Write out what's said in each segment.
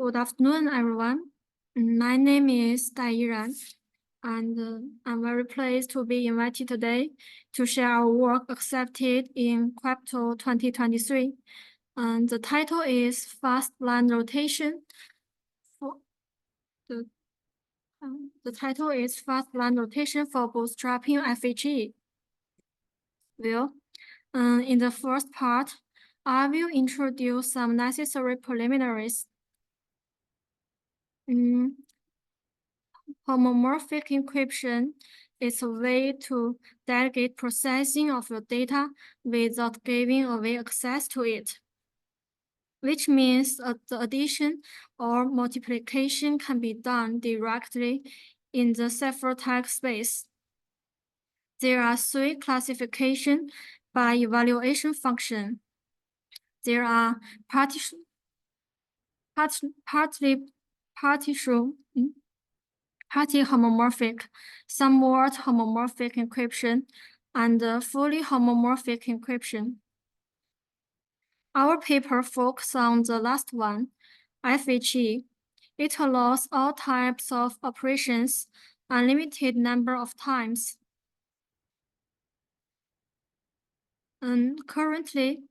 Good afternoon, everyone. My name is Yiran, and I'm very pleased to be invited today to share our work accepted in Crypto 2023. And the title is Fast Blind Rotation. The title is Fast Blind Rotation for Bootstrapping FHE. Well, in the first part, I will introduce some necessary preliminaries. Homomorphic encryption is a way to delegate processing of your data without giving away access to it, which means the addition or multiplication can be done directly in the ciphertext space. There are three classifications by evaluation function. There are partial homomorphic, somewhat homomorphic encryption, and fully homomorphic encryption. Our paper focuses on the last one, FHE. It allows all types of operations, unlimited number of times. And currently,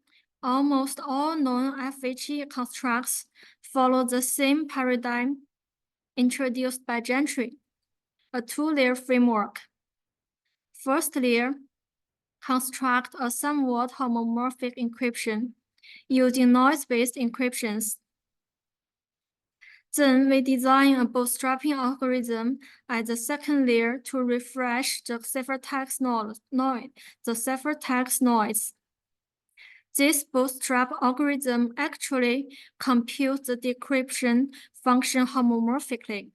almost all known FHE constructs follow the same paradigm introduced by Gentry, a two-layer framework. First layer, construct a somewhat homomorphic encryption using noise-based encryptions. Then we design a bootstrapping algorithm at the second layer to refresh the ciphertext noise. This bootstrap algorithm actually computes the decryption function homomorphically.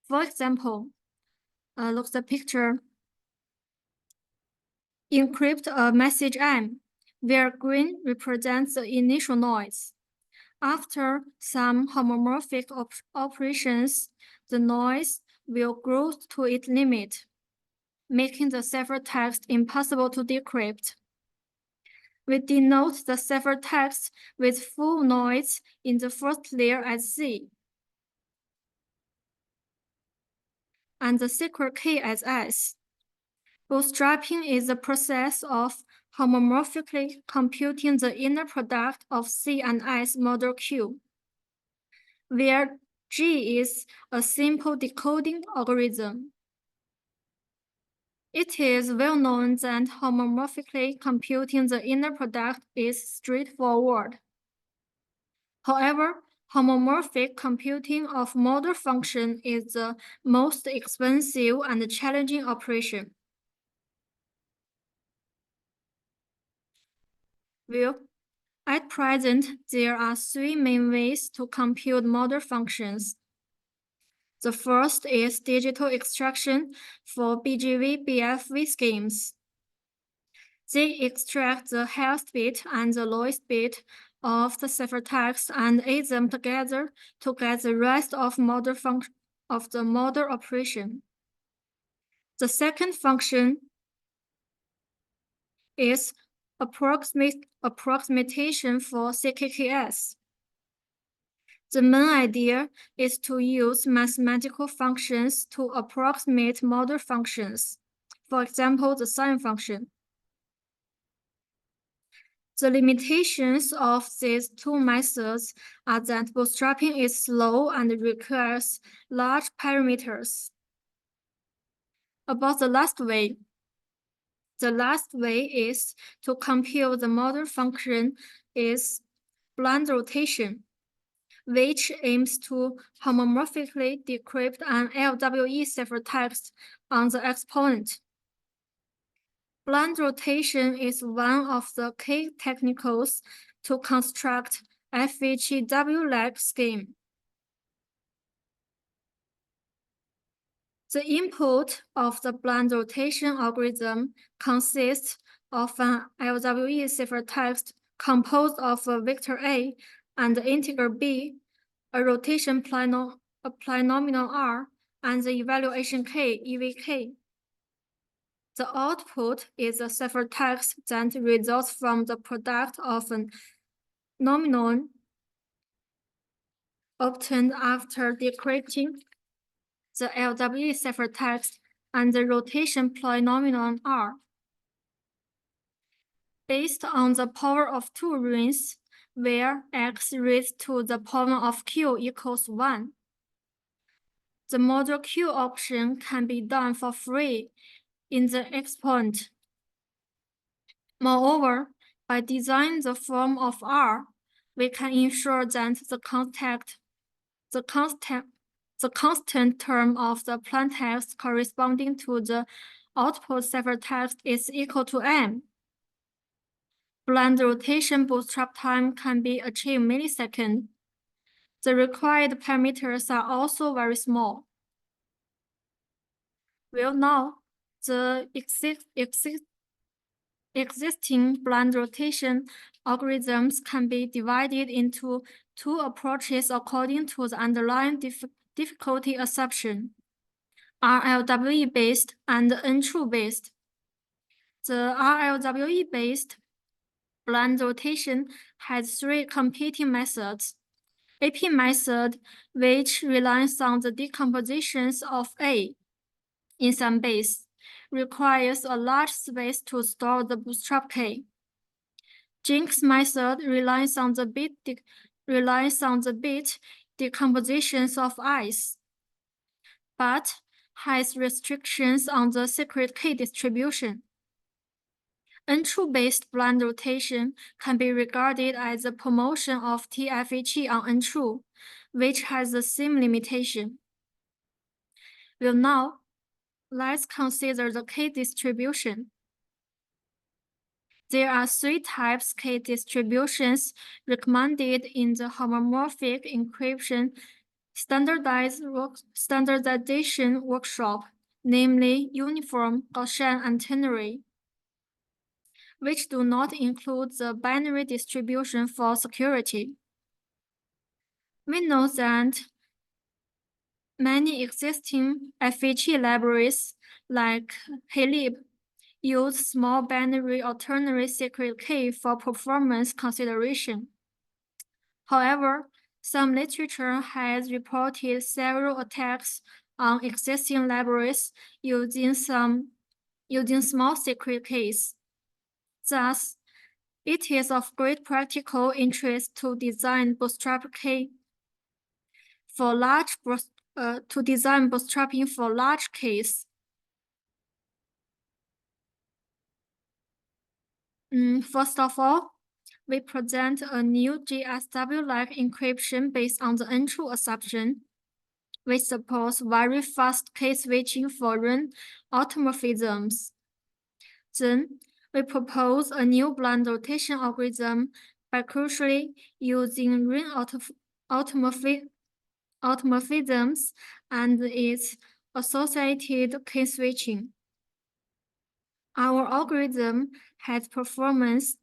For example, look at the picture. Encrypt a message M, where green represents the initial noise. After some homomorphic operations, the noise will grow to its limit, making the ciphertext impossible to decrypt. We denote the ciphertext with full noise in the first layer as C, and the secret key as S. Bootstrapping is the process of homomorphically computing the inner product of C and S model Q, where G is a simple decoding algorithm. It is well known that homomorphically computing the inner product is straightforward. However, homomorphic computing of model function is the most expensive and challenging operation. Well, at present, there are three main ways to compute model functions. The first is digital extraction for BGV BFV schemes. They extract the highest bit and the lowest bit of the ciphertext and add them together to get the rest of the model operation. The second function is approximation for CKKS. The main idea is to use mathematical functions to approximate model functions, for example, the sine function. The limitations of these two methods are that bootstrapping is slow and requires large parameters. About the last way is to compute the model function is blind rotation, which aims to homomorphically decrypt an LWE ciphertext on the exponent. Blind rotation is one of the key techniques to construct FHEw-like scheme. The input of the blind rotation algorithm consists of an LWE ciphertext composed of a vector A and the integer B, a rotation polynomial R, and the evaluation K, EVK. The output is a ciphertext that results from the product of a nominal obtained after decrypting the LWE ciphertext and the rotation polynomial R. Based on the power of two rings, where x raised to the power of q equals 1. The model Q option can be done for free in the exponent. Moreover, by designing the form of R, we can ensure that the constant term of the plaintext corresponding to the output ciphertext is equal to m. Blind rotation bootstrap time can be achieved millisecond. The required parameters are also very small. Well, now, the existing blind rotation algorithms can be divided into two approaches according to the underlying difficulty assumption, RLWE-based and untrue-based. The RLWE-based blind rotation has three competing methods. AP method, which relies on the decompositions of A in some base, requires a large space to store the bootstrap key. GINX method relies on the bit decompositions of i's, but has restrictions on the secret key distribution. Untrue-based blind rotation can be regarded as a promotion of FHE on untrue, which has the same limitation. Well, now, let's consider the key distribution. There are three types key distributions recommended in the homomorphic encryption standardization workshop, namely uniform, Gaussian, and ternary, which do not include the binary distribution for security. We know that many existing FHE libraries, like HElib, use small binary or ternary secret key for performance consideration. However, some literature has reported several attacks on existing libraries using small secret keys. Thus, it is of great practical interest to design bootstrapping for large keys. First of all, we present a new GSW-like encryption based on the untrue assumption, which supports very fast key switching for ring automorphisms. Then, we propose a new blind rotation algorithm by crucially using ring automorphisms and its associated key switching. Our algorithm has performance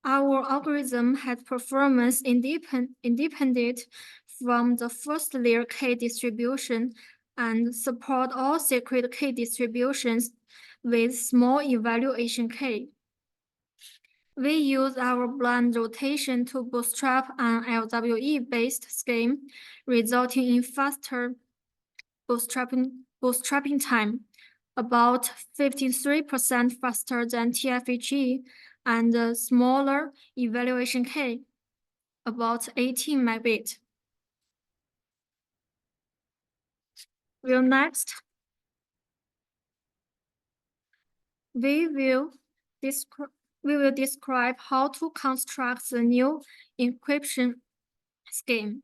Our algorithm has performance independent from the first layer key distribution and support all secret key distributions with small evaluation key. We use our blind rotation to bootstrap an LWE-based scheme, resulting in faster bootstrapping time, about 53% faster than TFHE, and a smaller evaluation key, about 18 megabit. Well, next, we will describe how to construct the new encryption scheme.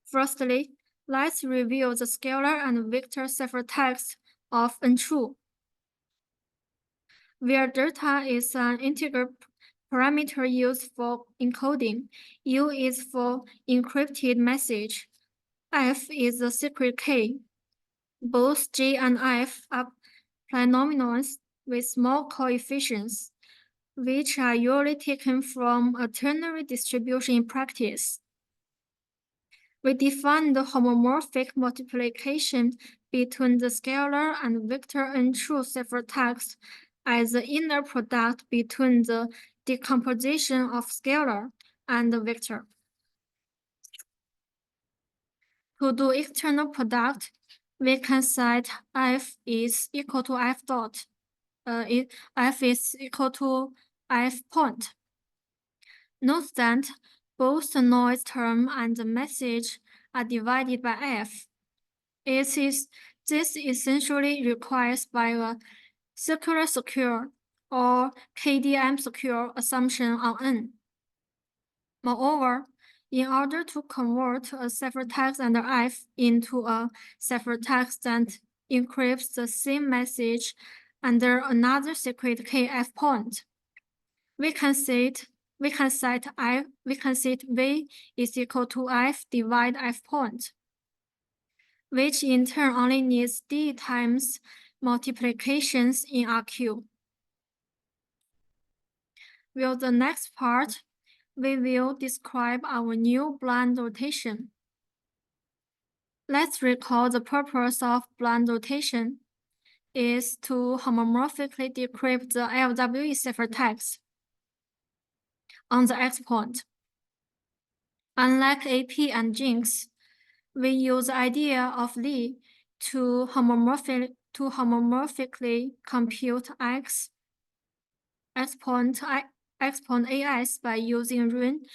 Firstly, let's review the scalar and vector ciphertext of untrue, where delta is an integer parameter used for encoding. U is for encrypted message. F is the secret key. Both G and F are polynomials with small coefficients, which are usually taken from a ternary distribution in practice. We define the homomorphic multiplication between the scalar and vector untrue ciphertext as the inner product between the decomposition of scalar and the vector. To do external product, we can set f is equal to f dot. F is equal to f point. Note that both the noise term and the message are divided by f. This essentially requires by a circular secure or KDM secure assumption on n. Moreover, in order to convert a ciphertext under f into a ciphertext that encrypts the same message under another secret kf point, we can set v is equal to f divide f point, which in turn only needs d times multiplications in RQ. With the next part, we will describe our new blind rotation. Let's recall the purpose of blind rotation is to homomorphically decrypt the LWE ciphertext on the X point. Unlike AP and GINX, we use the idea of Lie to homomorphically compute X point AS by using ring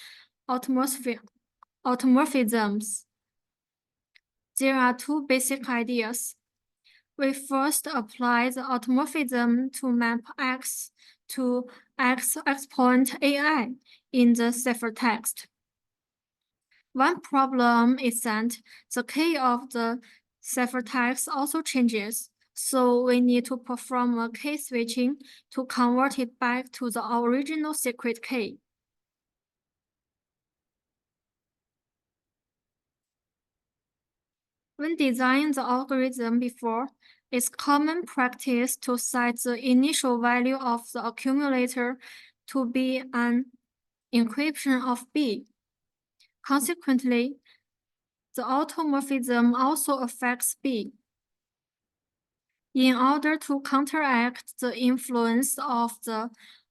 automorphisms. There are two basic ideas. We first apply the automorphism to map X to X point AI in the ciphertext. One problem is that the key of the ciphertext also changes, so we need to perform a key switching to convert it back to the original secret key. When designing the algorithm before, it's common practice to set the initial value of the accumulator to be an encryption of B. Consequently, the automorphism also affects B. In order to counteract the influence of the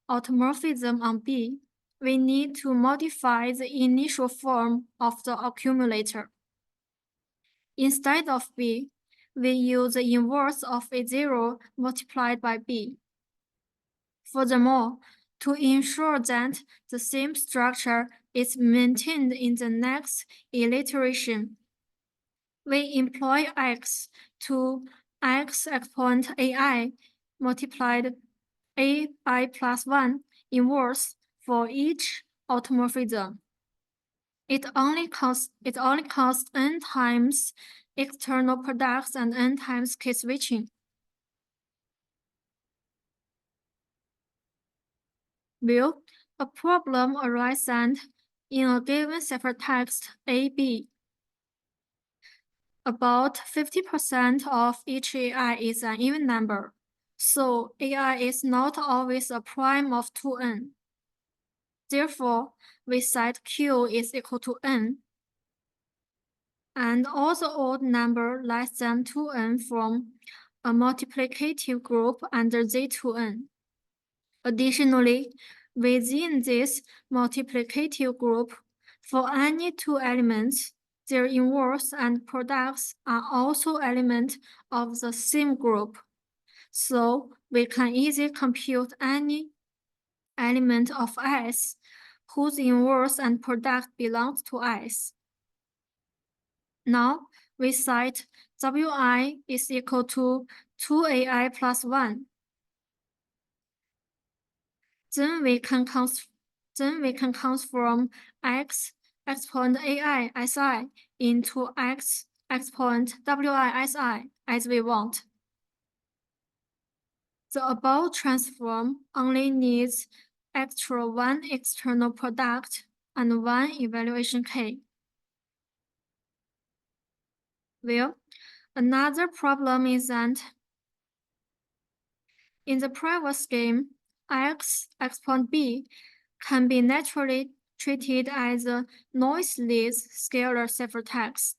automorphism on B, we need to modify the initial form of the accumulator. Instead of B, we use the inverse of A0 multiplied by B. Furthermore, to ensure that the same structure is maintained in the next iteration, we employ X to X point AI multiplied AI plus 1 inverse for each automorphism. It only costs n times external products and n times key switching. Well, a problem arises in a given ciphertext AB. About 50% of each AI is an even number, so AI is not always a prime of 2n. Therefore, we set Q is equal to n, and all the odd number less than 2n from a multiplicative group under Z2n. Additionally, within this multiplicative group, for any two elements, their inverse and products are also elements of the same group. So we can easily compute any element of S whose inverse and product belongs to S. Now we cite Wi is equal to 2AI plus 1. Then we can transform X point AI SI into X point WI SI as we want. The above transform only needs one external product and one evaluation key. Well, another problem is that in the private scheme, X point B can be naturally treated as a noiseless scalar ciphertext.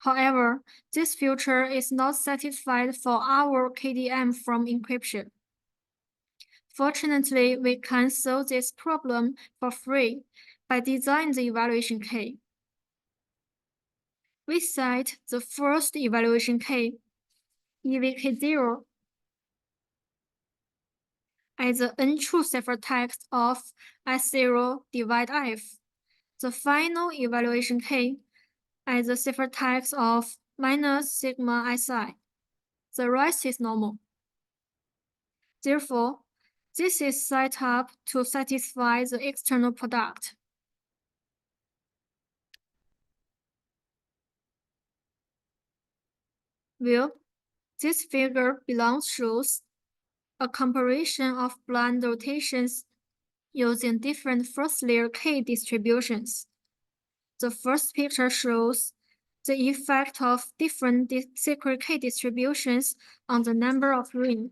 However, this feature is not satisfied for our KDM from encryption. Fortunately, we can solve this problem for free by designing the evaluation key. We set the first evaluation key, EVK0, as the untrue ciphertext of S0 divide F. The final evaluation key as the ciphertext of minus sigma Si. The rest is normal. Therefore, this is set up to satisfy the external product. Well, this figure below shows a comparison of blind rotations using different first-layer key distributions. The first picture shows the effect of different secret key distributions on the number of ring.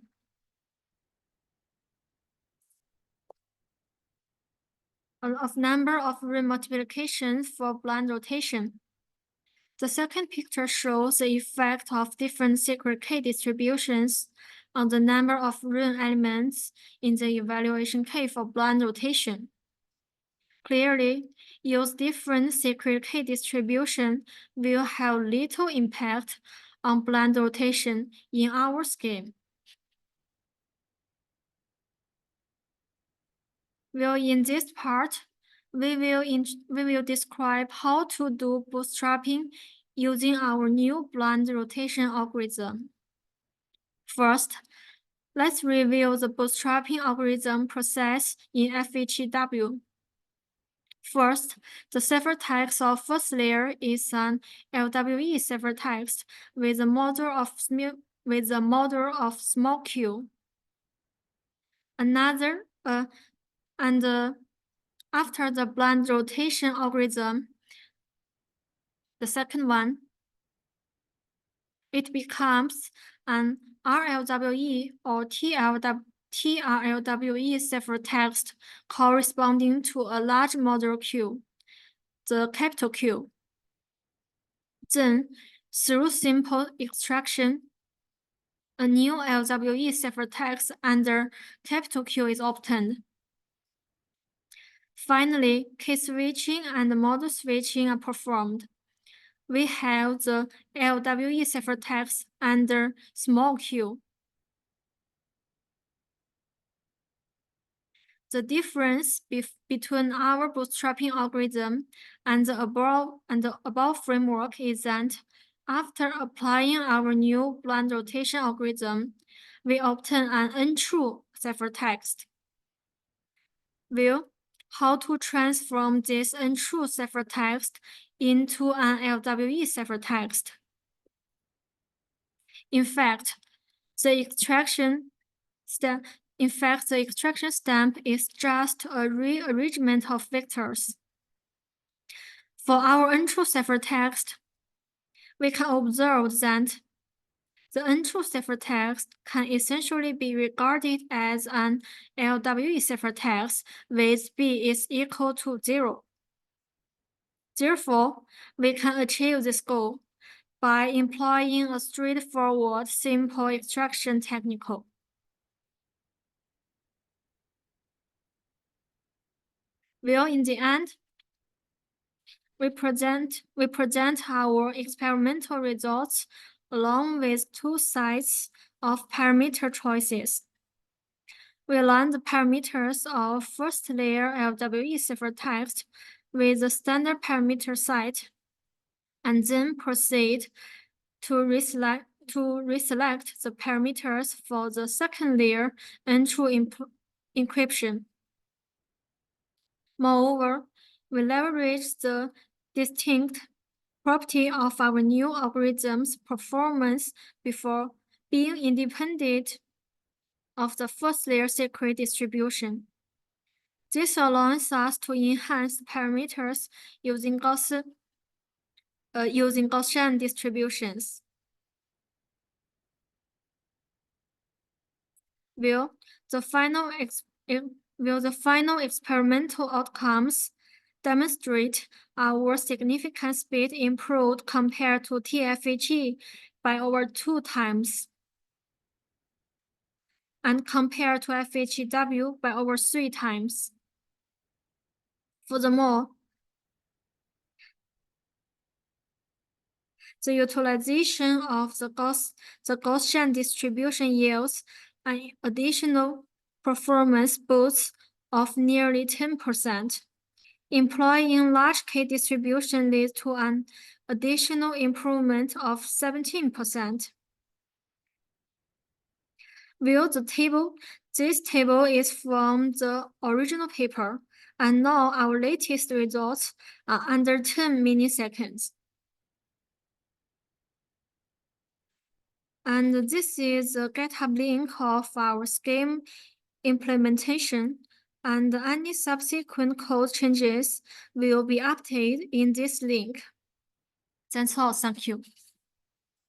Number of ring multiplications for blind rotation. The second picture shows the effect of different secret key distributions on the number of ring elements in the evaluation key for blind rotation. Clearly, use different secret key distribution will have little impact on blind rotation in our scheme. Well, in this part, we will describe how to do bootstrapping using our new blind rotation algorithm. First, let's review the bootstrapping algorithm process in FHEW. First, the ciphertext of first layer is an LWE ciphertext with a model of small q. After the blind rotation algorithm, the second one, it becomes an RLWE or TRLWE ciphertext corresponding to a large model Q, the capital Q. Then, through simple extraction, a new LWE ciphertext under capital Q is obtained. Finally, key switching and model switching are performed. We have the LWE ciphertext under small q. The difference between our bootstrapping algorithm and the above framework is that after applying our new blind rotation algorithm, we obtain an untrue ciphertext. Well, how to transform this untrue ciphertext into an LWE ciphertext? In fact, the extraction stamp is just a rearrangement of vectors. For our untrue ciphertext, we can observe that the untrue ciphertext can essentially be regarded as an LWE ciphertext with b is equal to 0. Therefore, we can achieve this goal by employing a straightforward, simple extraction technique. Well, in the end, we present our experimental results along with two sets of parameter choices. We learn the parameters of first layer LWE ciphertext with the standard parameter set, and then proceed to reselect the parameters for the second layer untrue encryption. Moreover, we leverage the distinct property of our new algorithm's performance before being independent of the first layer secret distribution. This allows us to enhance parameters using Gaussian distributions. Will the final experimental outcomes demonstrate our significant speed improved compared to TFHE by over 2 times, and compared to FHEW by over 3 times. Furthermore, the utilization of the Gaussian distribution yields an additional performance boost of nearly 10%. Employing large K distribution leads to an additional improvement of 17%. View the table. This table is from the original paper, and now our latest results are under 10 milliseconds. And this is the GitHub link of our scheme implementation, and any subsequent code changes will be updated in this link. That's all. Thank you.